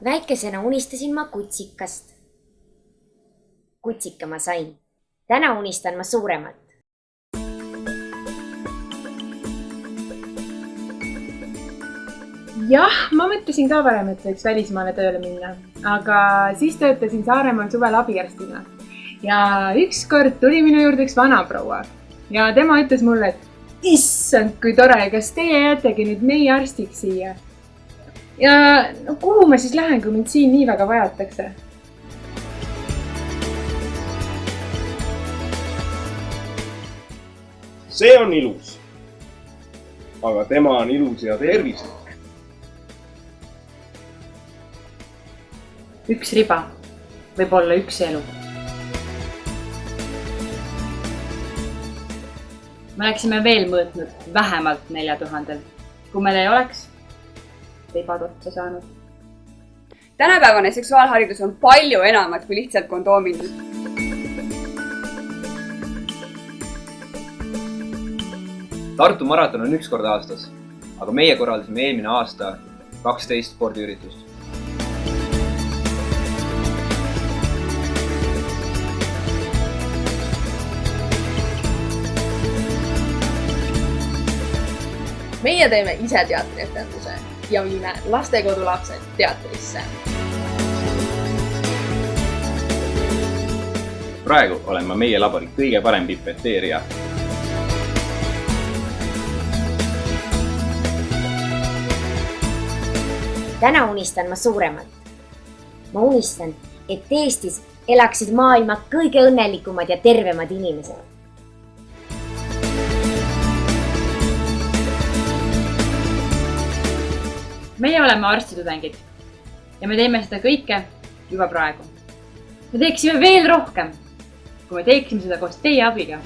Väikesena unistasin ma kutsikast. Kutsika ma sain. Täna unistan ma suuremat. Jah, ma mõtlesin ka varem, et võiks välismaale tööle minna, aga siis töötasin Saaremaal suvel abiarstina. Ja ükskord tuli minu juurde üks vanaproua ja tema ütles mulle, et issand, kui tore, kas teie jäätegi nüüd meie arstiks siia? Ja no, kuhu ma siis lähen, kui mind siin nii väga vajatakse? See on ilus. Aga tema on ilus ja tervislik. Üks riba võib olla üks elu. Me oleksime veel mõõtnud vähemalt 4000. Kui meil ei oleks ribad otsa saanud. Tänapäevane seksuaalharidus on palju enamat kui lihtsalt kondoomid. Tartu maraton on üks kord aastas, aga meie korraldasime eelmine aasta 12 spordiüritust. Meie teeme ise teatrietenduse ja viime lastekodulapsed teatrisse. Praegu olen ma meie labori kõige parem pipeteerija. Täna unistan ma suuremat. Ma unistan, et Eestis elaksid maailma kõige õnnelikumad ja tervemad inimesed. Meie oleme arstitudengid ja me teeme seda kõike juba praegu. Me teeksime veel rohkem, kui me teeksime seda koos teie abiga.